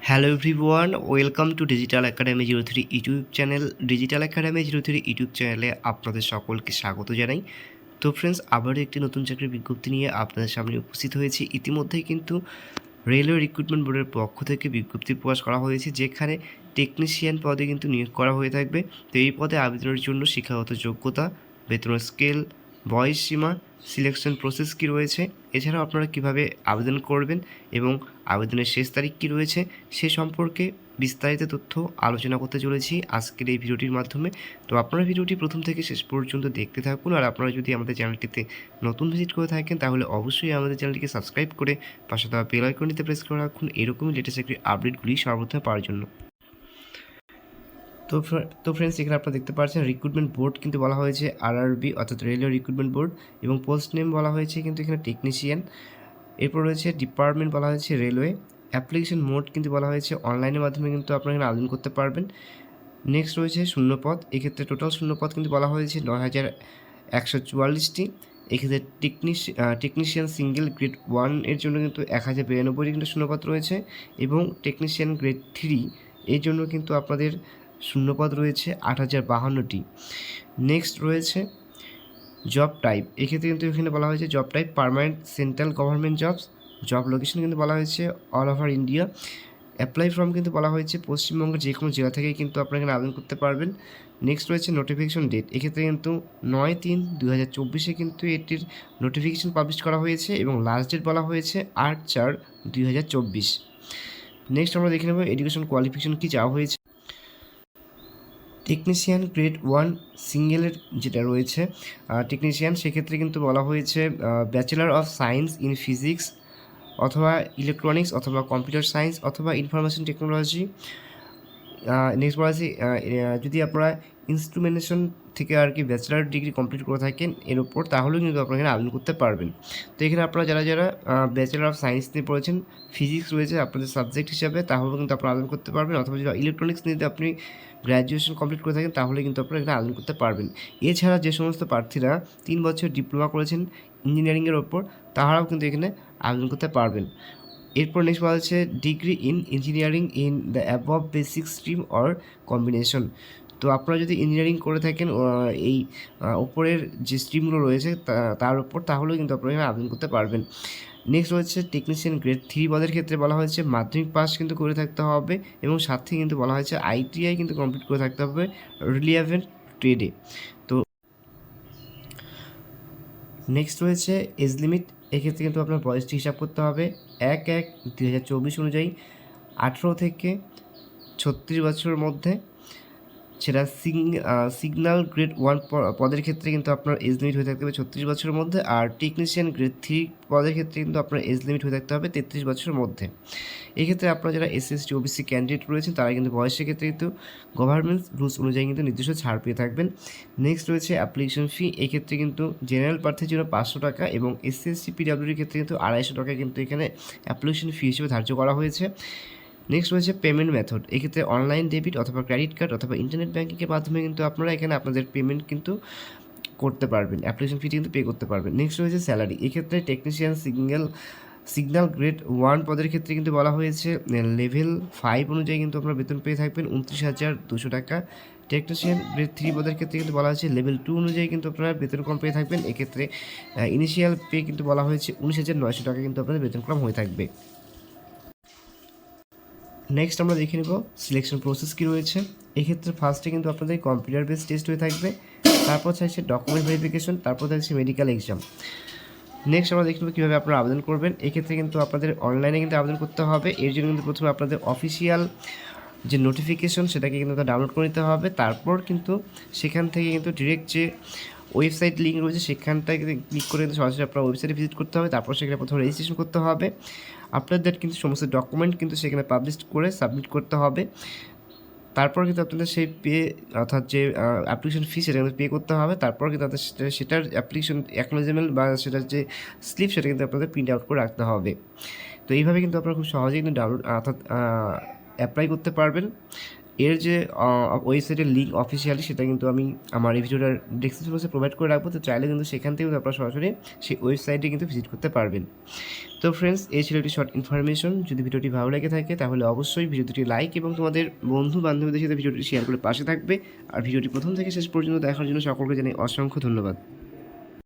Hello everyone, welcome to digital academy 03 YouTube channel. Digital academy 03 YouTube চ্যানেলে আপনাদের সকলকে স্বাগত জানাই। তো ফ্রেন্ডস, আবারও একটি নতুন চাকরির বিজ্ঞপ্তি নিয়ে আপনাদের সামনে উপস্থিত হয়েছি। ইতিমধ্যেই কিন্তু রেলওয়ে রিক্রুটমেন্ট বোর্ডের পক্ষ থেকে বিজ্ঞপ্তি প্রকাশ করা হয়েছে, যেখানে টেকনিশিয়ান পদে কিন্তু নিয়োগ করা হয়ে থাকবে। তো এই পদে আবেদনের জন্য শিক্ষাগত যোগ্যতা, বেতনের স্কেল, বয়স সীমা, সিলেকশন প্রসেস কী রয়েছে, এছাড়াও আপনারা কীভাবে আবেদন করবেন এবং আবেদনের শেষ তারিখ কী রয়েছে সে সম্পর্কে বিস্তারিত তথ্য আলোচনা করতে চলেছি আজকের এই ভিডিওটির মাধ্যমে। তো আপনারা ভিডিওটি প্রথম থেকে শেষ পর্যন্ত দেখতে থাকুন। আর আপনারা যদি আমাদের চ্যানেলটিতে নতুন ভিজিট করে থাকেন তাহলে অবশ্যই আমাদের চ্যানেলটিকে সাবস্ক্রাইব করে পাশে দেওয়া বেল আইকনটিতে প্রেস করে রাখুন এরকমই লেটেস্ট চাকরির আপডেটগুলি সর্বপ্রথম পাওয়ার জন্য। তো ফ্রেন্ডস, এখানে আপনারা দেখতে পাচ্ছেন রিক্রুটমেন্ট বোর্ড কিন্তু বলা হয়েছে আরআরবি অর্থাৎ রেলওয়ে রিক্রুটমেন্ট বোর্ড, এবং পোস্ট নেম বলা হয়েছে কিন্তু এখানে টেকনিশিয়ান। এরপর রয়েছে ডিপার্টমেন্ট বলা হয়েছে রেলওয়ে। অ্যাপ্লিকেশন মোড কিন্তু বলা হয়েছে অনলাইনের মাধ্যমে কিন্তু আপনারা এখানে আবেদন করতে পারবেন। নেক্সট রয়েছে শূন্যপদ। এক্ষেত্রে টোটাল শূন্যপদ কিন্তু বলা হয়েছে ৯,১৪৪টি। এক্ষেত্রে টেকনিশিয়ান সিঙ্গেল গ্রেড 1 এর জন্য কিন্তু ১,০৯২টি কিন্তু শূন্যপদ রয়েছে, এবং টেকনিশিয়ান গ্রেড 3 এর জন্য কিন্তু আপনাদের শূন্যপদ রয়েছে ৮,০৫২টি। নেক্সট রয়েছে জব টাইপ। এক্ষেত্রে কিন্তু এখানে বলা হয়েছে job type permanent central government jobs. Job location কিন্তু বলা হয়েছে all over India. Apply form কিন্তু বলা হয়েছে পশ্চিমবঙ্গের যে কোনো জেলা থেকেই কিন্তু আপনারা এখানে আবেদন করতে পারবেন। নেক্সট রয়েছে নোটিফিকেশন ডেট। এক্ষেত্রে কিন্তু ৯/৩/২০২৪ কিন্তু এটির নোটিফিকেশন পাবলিশ করা হয়েছে, এবং লাস্ট ডেট বলা হয়েছে ৮/৪/২০২৪। নেক্সট আমরা দেখে নেব এডুকেশন কোয়ালিফিকেশন কী চাওয়া হয়েছে। টেকনিশিয়ান গ্রেড 1 সিঙ্গেলের যেটা রয়েছে টেকনিশিয়ান, সেক্ষেত্রে কিন্তু বলা হয়েছে bachelor of science in physics অথবা ইলেকট্রনিক্স অথবা কম্পিউটার সায়েন্স অথবা ইনফরমেশন টেকনোলজি। নেক্সট বলা আছে যদি আপনারা ইনস্ট্রুমেন্টেশন থেকে আর কি ব্যাচেলার ডিগ্রি কমপ্লিট করে থাকেন এর ওপর, তাহলেও কিন্তু আপনারা এখানে আবেদন করতে পারবেন। তো এখানে আপনারা যারা ব্যাচেলার অফ সায়েন্স নিয়ে পড়েছেন, ফিজিক্স রয়েছে আপনাদের সাবজেক্ট হিসাবে, তাহলেও কিন্তু আপনারা আবেদন করতে পারবেন। অথবা যদি ইলেকট্রনিক্স নিয়ে আপনি গ্র্যাজুয়েশন কমপ্লিট করে থাকেন তাহলে কিন্তু আপনারা এখানে আবেদন করতে পারবেন। এছাড়া যে সমস্ত প্রার্থীরা 3 বছর ডিপ্লোমা করেছেন ইঞ্জিনিয়ারিংয়ের ওপর, তাহারাও কিন্তু এখানে আবেদন করতে পারবেন। এরপর নেক্সট বলা হচ্ছে degree in engineering in the above basic stream or combination. তো আপনারা যদি ইঞ্জিনিয়ারিং করে থাকেন এই ওপরের যে স্ট্রিমগুলো রয়েছে তার উপর, তাহলেও কিন্তু আপনারা এখানে আবেদন করতে পারবেন। নেক্সট রয়েছে টেকনিশিয়ান গ্রেড 3 পদের ক্ষেত্রে বলা হয়েছে মাধ্যমিক পাস কিন্তু করে থাকতে হবে, এবং সাথে কিন্তু বলা হয়েছে আইটিআই কিন্তু কমপ্লিট করে থাকতে হবে রিলিভেন্ট ট্রেডে। তো নেক্সট রয়েছে এজ লিমিট। এক্ষেত্রে কিন্তু আপনার বয়সটি হিসাব করতে হবে ১/১/২০২৪ অনুযায়ী ১৮ থেকে ৩৬ বছরের মধ্যে। সেটা সিগন্যাল গ্রেড 1 পদের ক্ষেত্রে কিন্তু আপনার এজ লিমিট হয়ে থাকতে হবে ৩৬ বছরের মধ্যে, আর টেকনিশিয়ান গ্রেড 3 পদের ক্ষেত্রে কিন্তু আপনার এজ লিমিট হয়ে থাকতে হবে ৩৩ বছরের মধ্যে। এক্ষেত্রে আপনারা যারা এসসি ওবিসি ক্যান্ডিডেট রয়েছেন তারা কিন্তু বয়সের ক্ষেত্রে কিন্তু গভর্নমেন্ট রুলস অনুযায়ী কিন্তু নির্দিষ্ট ছাড় পেয়ে থাকবেন। নেক্সট রয়েছে অ্যাপ্লিকেশন ফি। এক্ষেত্রে কিন্তু জেনারেল প্রার্থীর জন্য 500 টাকা, এবং এসসি পিডব্লিউডির ক্ষেত্রে কিন্তু 250 টাকা কিন্তু এখানে অ্যাপ্লিকেশন ফি হিসেবে ধার্য করা হয়েছে। নেক্সট রয়েছে পেমেন্ট মেথড। এক্ষেত্রে অনলাইন ডেবিট অথবা ক্রেডিট কার্ড অথবা ইন্টারনেট ব্যাঙ্কিংয়ের মাধ্যমে কিন্তু আপনারা এখানে আপনাদের পেমেন্ট কিন্তু করতে পারবেন, অ্যাপ্লিকেশন ফিটি কিন্তু পে করতে পারবেন। নেক্সট রয়েছে স্যালারি। এক্ষেত্রে টেকনিশিয়ান সিগন্যাল গ্রেড 1 পদের ক্ষেত্রে কিন্তু বলা হয়েছে লেভেল 5 অনুযায়ী কিন্তু আপনারা বেতন পেয়ে থাকবেন ২৯,২০০ টাকা। টেকনিশিয়ান গ্রেড 3 পদের ক্ষেত্রে কিন্তু বলা হয়েছে লেভেল 2 অনুযায়ী কিন্তু আপনারা বেতন কম পেয়ে থাকবেন। এক্ষেত্রে ইনিশিয়াল পে কিন্তু বলা হয়েছে ১৯,৯০০ টাকা কিন্তু আপনাদের বেতন কম হয়ে থাকবে। নেক্সট আমরা দেখে নেব সিলেকশন প্রসেস কী রয়েছে। এক্ষেত্রে ফার্স্টে কিন্তু আপনাদের কম্পিউটার বেস টেস্ট হয়ে থাকবে, তারপর থাকছে ডকুমেন্ট ভেরিফিকেশন, তারপর থাকছে মেডিকেল এক্সাম। নেক্সট আমরা দেখে নেব কীভাবে আপনারা আবেদন করবেন। এক্ষেত্রে কিন্তু আপনাদের অনলাইনে কিন্তু আবেদন করতে হবে। এর জন্য কিন্তু প্রথমে আপনাদের অফিসিয়াল যে নোটিফিকেশন সেটাকে কিন্তু ডাউনলোড করে নিতে হবে। তারপর কিন্তু সেখান থেকে কিন্তু ডিরেক্ট যে ওয়েবসাইট লিঙ্ক রয়েছে সেখানটায় ক্লিক করে কিন্তু সরাসরি আপনার ওয়েবসাইটে ভিজিট করতে হবে। তারপর সেখানে প্রথমে রেজিস্ট্রেশন করতে হবে। আপনাদের কিন্তু সমস্ত ডকুমেন্ট কিন্তু সেখানে পাবলিশ করে সাবমিট করতে হবে। তারপর কিন্তু আপনাদের সেই অর্থাৎ যে অ্যাপ্লিকেশন ফি সেটা কিন্তু পে করতে হবে। তারপর কিন্তু আপনাদের সেটার অ্যাপ্লিকেশন অ্যাকনোলেজমেন্ট বা সেটার যে স্লিপ সেটা কিন্তু আপনাদের প্রিন্ট আউট করে রাখতে হবে। তো এইভাবে কিন্তু আপনারা খুব সহজেই কিন্তু ডাউনলোড অর্থাৎ অ্যাপ্লাই করতে পারবেন। এর যে ওয়েবসাইটের লিঙ্ক অফিসিয়ালি সেটা কিন্তু আমি আমার এই ভিডিওটার ডেসক্রিপশন বক্সে প্রোভাইড করে রাখবো, তো চাইলে কিন্তু সেখান থেকে কিন্তু আপনারা সরাসরি সেই ওয়েবসাইটে কিন্তু ভিজিট করতে পারবেন। তো ফ্রেন্ডস, এই ছিল একটি শর্ট ইনফরমেশন। যদি ভিডিওটি ভালো লেগে থাকে তাহলে অবশ্যই ভিডিওটি লাইক এবং তোমাদের বন্ধু বান্ধবীদের সাথে ভিডিওটি শেয়ার করে পাশে থাকবে। আর ভিডিওটি প্রথম থেকে শেষ পর্যন্ত দেখার জন্য সকলকে জানাই অসংখ্য ধন্যবাদ।